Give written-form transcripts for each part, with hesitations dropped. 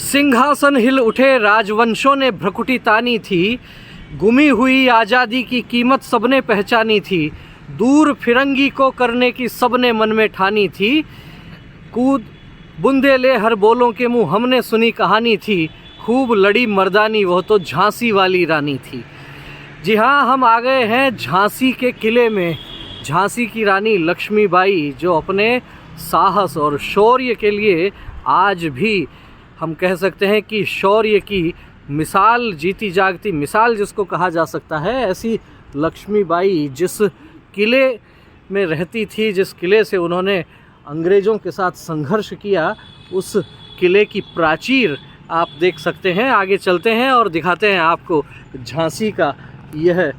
सिंहासन हिल उठे राजवंशों ने भ्रकुटी तानी थी, गुमी हुई आज़ादी की कीमत सबने पहचानी थी, दूर फिरंगी को करने की सबने मन में ठानी थी, कूद बुंदेले हर बोलों के मुंह हमने सुनी कहानी थी, खूब लड़ी मर्दानी वो तो झांसी वाली रानी थी। जी हाँ, हम आ गए हैं झांसी के किले में। झांसी की रानी लक्ष्मीबाई जो अपने साहस और शौर्य के लिए आज भी हम कह सकते हैं कि शौर्य की मिसाल, जीती जागती मिसाल जिसको कहा जा सकता है, ऐसी लक्ष्मीबाई जिस किले में रहती थी, जिस किले से उन्होंने अंग्रेज़ों के साथ संघर्ष किया, उस किले की प्राचीर आप देख सकते हैं। आगे चलते हैं और दिखाते हैं आपको झांसी का यह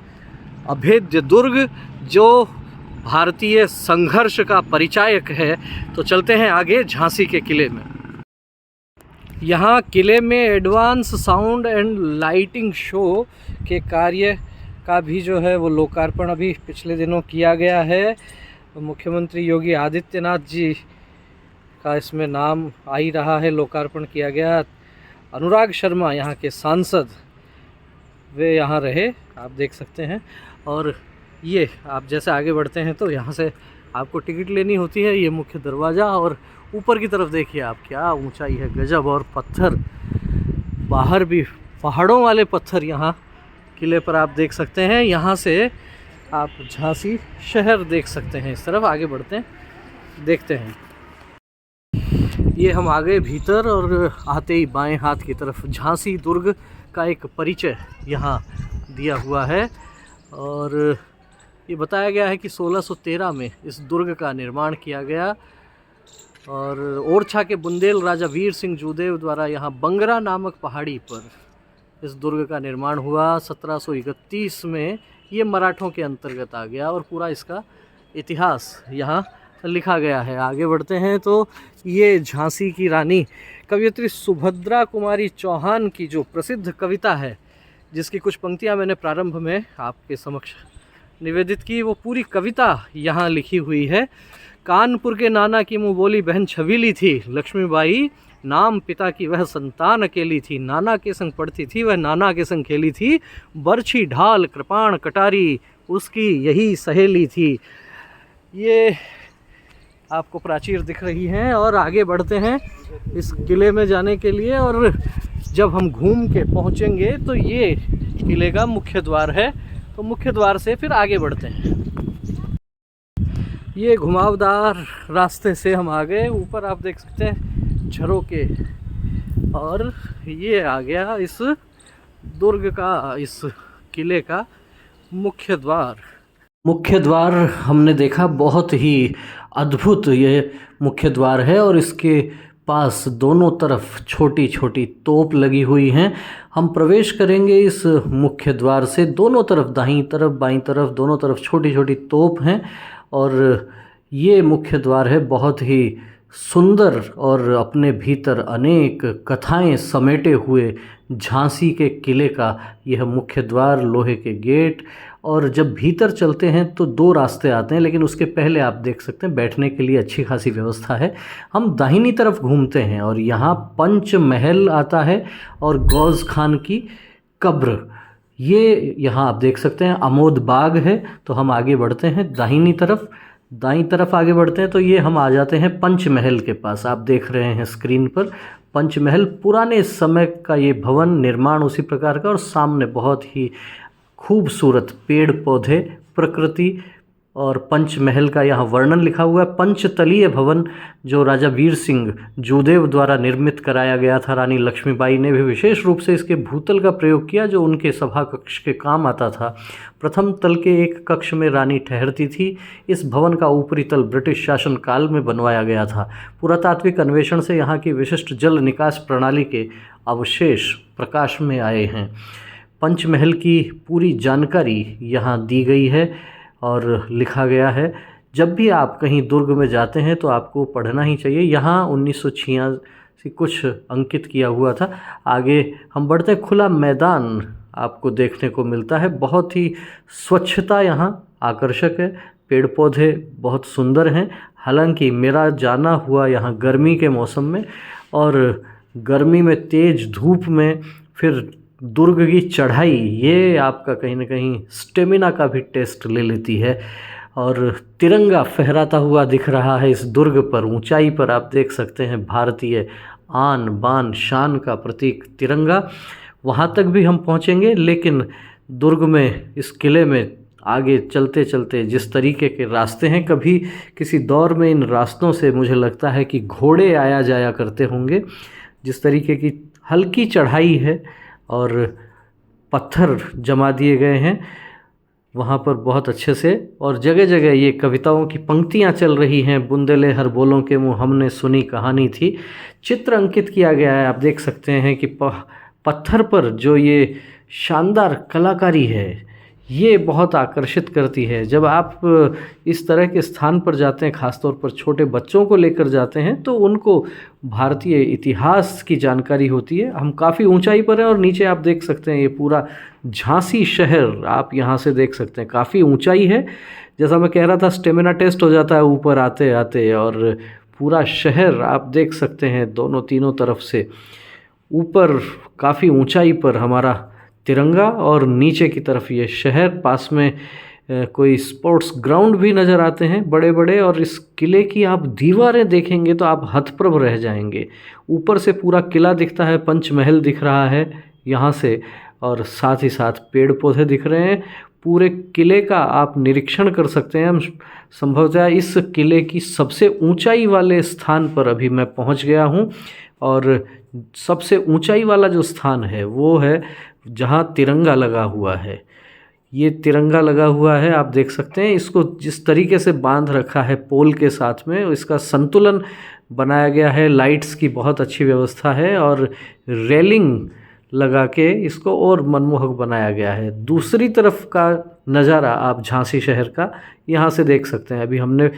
अभेद्य दुर्ग जो भारतीय संघर्ष का परिचायक है। तो चलते हैं आगे झांसी के किले में। यहाँ किले में advance sound and lighting show के कार्य का भी जो है वो लोकार्पण अभी पिछले दिनों किया गया है। मुख्यमंत्री योगी आदित्यनाथ जी का इसमें नाम आ ही रहा है, लोकार्पण किया गया। अनुराग शर्मा यहाँ के सांसद, वे यहाँ रहे, आप देख सकते हैं। और ये आप जैसे आगे बढ़ते हैं तो यहाँ से आपको टिकट लेनी होती है। ये मुख्य दरवाज़ा, और ऊपर की तरफ देखिए आप, क्या ऊंचाई है, गजब। और पत्थर बाहर भी पहाड़ों वाले पत्थर यहाँ किले पर आप देख सकते हैं। यहाँ से आप झांसी शहर देख सकते हैं। इस तरफ आगे बढ़ते हैं, देखते हैं। ये हम आ गए भीतर और आते ही बाएं हाथ की तरफ झांसी दुर्ग का एक परिचय यहाँ दिया हुआ है। और ये बताया गया है कि 1613 में इस दुर्ग का निर्माण किया गया और ओरछा के बुंदेल राजा वीर सिंह जूदेव द्वारा यहाँ बंगरा नामक पहाड़ी पर इस दुर्ग का निर्माण हुआ। 1731 में ये मराठों के अंतर्गत आ गया और पूरा इसका इतिहास यहाँ लिखा गया है। आगे बढ़ते हैं तो ये झांसी की रानी कवयित्री सुभद्रा कुमारी चौहान की जो प्रसिद्ध कविता है, जिसकी कुछ पंक्तियाँ मैंने प्रारंभ में आपके समक्ष निवेदित की, वो पूरी कविता यहाँ लिखी हुई है। कानपुर के नाना की मुँह बोली बहन छबीली थी, लक्ष्मीबाई नाम पिता की वह संतान अकेली थी, नाना के संग पढ़ती थी वह नाना के संग खेली थी, बरछी ढाल कृपाण कटारी उसकी यही सहेली थी। ये आपको प्राचीर दिख रही हैं। और आगे बढ़ते हैं इस किले में जाने के लिए, और जब हम घूम के पहुंचेंगे तो ये किले का मुख्य द्वार है। तो मुख्य द्वार से फिर आगे बढ़ते हैं। ये घुमावदार रास्ते से हम आ गए। ऊपर आप देख सकते हैं झरोके, और ये आ गया इस दुर्ग का, इस किले का मुख्य द्वार। मुख्य द्वार हमने देखा, बहुत ही अद्भुत ये मुख्य द्वार है और इसके पास दोनों तरफ छोटी छोटी तोप लगी हुई हैं। हम प्रवेश करेंगे इस मुख्य द्वार से, दोनों तरफ दाहिनी तरफ बाईं तरफ दोनों तरफ छोटी छोटी तोप हैं। और ये मुख्य द्वार है बहुत ही सुंदर और अपने भीतर अनेक कथाएं समेटे हुए झांसी के किले का यह मुख्य द्वार, लोहे के गेट। और जब भीतर चलते हैं तो दो रास्ते आते हैं, लेकिन उसके पहले आप देख सकते हैं बैठने के लिए अच्छी खासी व्यवस्था है। हम दाहिनी तरफ घूमते हैं और यहाँ पंच महल आता है और गौज खान की कब्र, ये यहाँ आप देख सकते हैं। अमोद बाग है। तो हम आगे बढ़ते हैं दाहिनी तरफ, दाईं तरफ आगे बढ़ते हैं तो ये हम आ जाते हैं पंचमहल के पास। आप देख रहे हैं स्क्रीन पर पंचमहल, पुराने समय का ये भवन, निर्माण उसी प्रकार का, और सामने बहुत ही खूबसूरत पेड़ पौधे, प्रकृति, और पंचमहल का यहाँ वर्णन लिखा हुआ है। पंचतलीय भवन जो राजा वीर सिंह जूदेव द्वारा निर्मित कराया गया था। रानी लक्ष्मीबाई ने भी विशेष रूप से इसके भूतल का प्रयोग किया जो उनके सभा कक्ष के काम आता था। प्रथम तल के एक कक्ष में रानी ठहरती थी। इस भवन का ऊपरी तल ब्रिटिश शासन काल में बनवाया गया था। पुरातात्विक अन्वेषण से यहाँ की विशिष्ट जल निकास प्रणाली के अवशेष प्रकाश में आए हैं। पंचमहल की पूरी जानकारी यहाँ दी गई है और लिखा गया है। जब भी आप कहीं दुर्ग में जाते हैं तो आपको पढ़ना ही चाहिए। यहाँ 1986 कुछ अंकित किया हुआ था। आगे हम बढ़ते हैं, खुला मैदान आपको देखने को मिलता है। बहुत ही स्वच्छता यहाँ आकर्षक है, पेड़ पौधे बहुत सुंदर हैं। हालांकि मेरा जाना हुआ यहाँ गर्मी के मौसम में, और गर्मी में तेज़ धूप में फिर दुर्ग की चढ़ाई, ये आपका कहीं ना कहीं स्टेमिना का भी टेस्ट ले लेती है। और तिरंगा फहराता हुआ दिख रहा है इस दुर्ग पर, ऊंचाई पर आप देख सकते हैं भारतीय आन बान शान का प्रतीक तिरंगा। वहाँ तक भी हम पहुँचेंगे, लेकिन दुर्ग में इस किले में आगे चलते चलते जिस तरीके के रास्ते हैं, कभी किसी दौर में इन रास्तों से मुझे लगता है कि घोड़े आया जाया करते होंगे। जिस तरीके की हल्की चढ़ाई है और पत्थर जमा दिए गए हैं वहाँ पर बहुत अच्छे से, और जगह जगह ये कविताओं की पंक्तियाँ चल रही हैं। बुंदेले हर बोलों के मुँह हमने सुनी कहानी थी, चित्र अंकित किया गया है। आप देख सकते हैं कि पत्थर पर जो ये शानदार कलाकारी है ये बहुत आकर्षित करती है। जब आप इस तरह के स्थान पर जाते हैं, ख़ासतौर पर छोटे बच्चों को लेकर जाते हैं, तो उनको भारतीय इतिहास की जानकारी होती है। हम काफ़ी ऊंचाई पर हैं और नीचे आप देख सकते हैं ये पूरा झांसी शहर आप यहाँ से देख सकते हैं, काफ़ी ऊंचाई है। जैसा मैं कह रहा था, स्टेमिना टेस्ट हो जाता है ऊपर आते आते, और पूरा शहर आप देख सकते हैं दोनों तीनों तरफ से। ऊपर काफ़ी ऊंचाई पर हमारा तिरंगा और नीचे की तरफ ये शहर, पास में कोई स्पोर्ट्स ग्राउंड भी नज़र आते हैं बड़े बड़े। और इस किले की आप दीवारें देखेंगे तो आप हतप्रभ रह जाएंगे। ऊपर से पूरा किला दिखता है, पंचमहल दिख रहा है यहाँ से, और साथ ही साथ पेड़ पौधे दिख रहे हैं। पूरे किले का आप निरीक्षण कर सकते हैं। हम संभवतः इस किले की सबसे ऊंचाई वाले स्थान पर अभी मैं पहुंच गया हूं, और सबसे ऊंचाई वाला जो स्थान है वो है जहां तिरंगा लगा हुआ है। ये तिरंगा लगा हुआ है, आप देख सकते हैं। इसको जिस तरीके से बांध रखा है पोल के साथ में, इसका संतुलन बनाया गया है। लाइट्स की बहुत अच्छी व्यवस्था है और रेलिंग लगा के इसको और मनमोहक बनाया गया है। दूसरी तरफ का नज़ारा आप झांसी शहर का यहाँ से देख सकते हैं। अभी हमने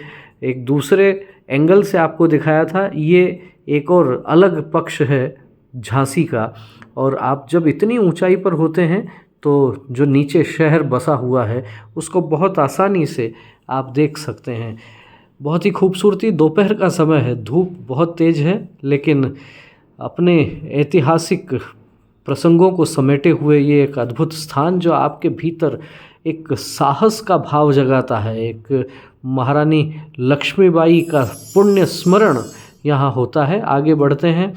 एक दूसरे एंगल से आपको दिखाया था, ये एक और अलग पक्ष है झांसी का। और आप जब इतनी ऊंचाई पर होते हैं तो जो नीचे शहर बसा हुआ है उसको बहुत आसानी से आप देख सकते हैं। बहुत ही खूबसूरती, दोपहर का समय है, धूप बहुत तेज़ है, लेकिन अपने ऐतिहासिक प्रसंगों को समेटे हुए ये एक अद्भुत स्थान जो आपके भीतर एक साहस का भाव जगाता है। एक महारानी लक्ष्मीबाई का पुण्य स्मरण यहाँ होता है। आगे बढ़ते हैं,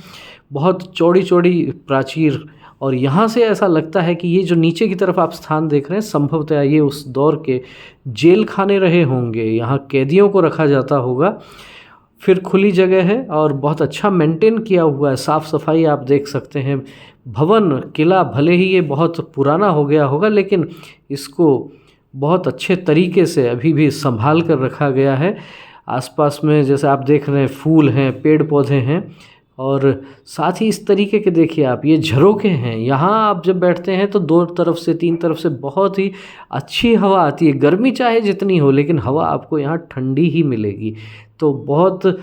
बहुत चौड़ी चौड़ी प्राचीर, और यहाँ से ऐसा लगता है कि ये जो नीचे की तरफ आप स्थान देख रहे हैं संभवतः ये उस दौर के जेल खाने रहे होंगे, यहाँ कैदियों को रखा जाता होगा। फिर खुली जगह है और बहुत अच्छा मेंटेन किया हुआ है, साफ़ सफाई आप देख सकते हैं। भवन किला भले ही ये बहुत पुराना हो गया होगा, लेकिन इसको बहुत अच्छे तरीके से अभी भी संभाल कर रखा गया है। आसपास में जैसे आप देख रहे हैं फूल हैं, पेड़ पौधे हैं, और साथ ही इस तरीके के देखिए आप ये झरोखे हैं। यहाँ आप जब बैठते हैं तो दो तरफ से तीन तरफ से बहुत ही अच्छी हवा आती है। गर्मी चाहे जितनी हो, लेकिन हवा आपको यहाँ ठंडी ही मिलेगी। तो बहुत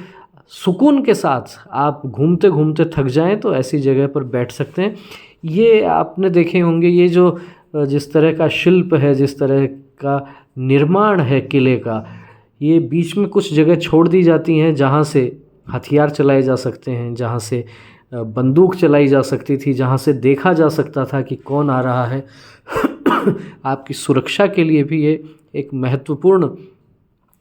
सुकून के साथ आप घूमते घूमते थक जाएं तो ऐसी जगह पर बैठ सकते हैं। ये आपने देखे होंगे, ये जो जिस तरह का शिल्प है, जिस तरह का निर्माण है किले का, ये बीच में कुछ जगह छोड़ दी जाती हैं जहाँ से हथियार चलाए जा सकते हैं, जहाँ से बंदूक चलाई जा सकती थी, जहाँ से देखा जा सकता था कि कौन आ रहा है। आपकी सुरक्षा के लिए भी ये एक महत्वपूर्ण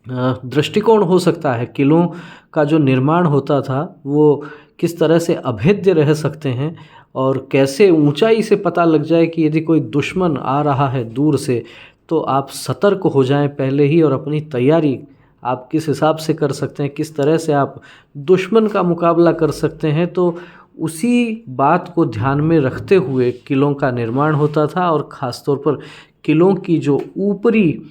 दृष्टिकोण हो सकता है। किलों का जो निर्माण होता था वो किस तरह से अभेद्य रह सकते हैं, और कैसे ऊंचाई से पता लग जाए कि यदि कोई दुश्मन आ रहा है दूर से तो आप सतर्क हो जाएं पहले ही, और अपनी तैयारी आप किस हिसाब से कर सकते हैं, किस तरह से आप दुश्मन का मुकाबला कर सकते हैं। तो उसी बात को ध्यान में रखते हुए किलों का निर्माण होता था, और ख़ास तौर पर किलों की जो ऊपरी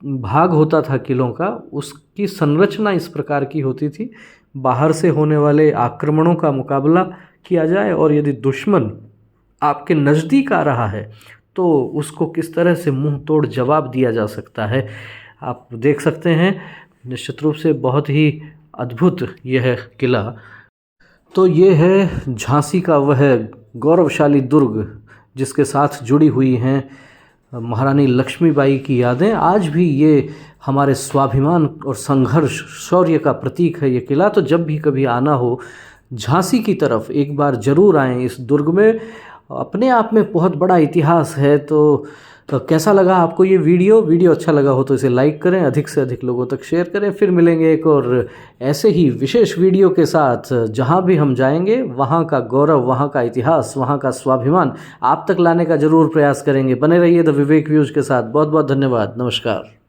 भाग होता था किलों का, उसकी संरचना इस प्रकार की होती थी, बाहर से होने वाले आक्रमणों का मुकाबला किया जाए, और यदि दुश्मन आपके नज़दीक आ रहा है तो उसको किस तरह से मुंह तोड़ जवाब दिया जा सकता है। आप देख सकते हैं निश्चित रूप से बहुत ही अद्भुत यह किला। तो ये है झांसी का वह गौरवशाली दुर्ग जिसके साथ जुड़ी हुई हैं महारानी लक्ष्मीबाई की यादें। आज भी ये हमारे स्वाभिमान और संघर्ष शौर्य का प्रतीक है ये किला। तो जब भी कभी आना हो झांसी की तरफ एक बार ज़रूर आएँ। इस दुर्ग में अपने आप में बहुत बड़ा इतिहास है। तो कैसा लगा आपको ये वीडियो अच्छा लगा हो तो इसे लाइक करें, अधिक से अधिक लोगों तक शेयर करें। फिर मिलेंगे एक और ऐसे ही विशेष वीडियो के साथ। जहाँ भी हम जाएंगे वहाँ का गौरव, वहाँ का इतिहास, वहाँ का स्वाभिमान आप तक लाने का ज़रूर प्रयास करेंगे। बने रहिए द विवेक व्यूज़ के साथ। बहुत बहुत धन्यवाद। नमस्कार।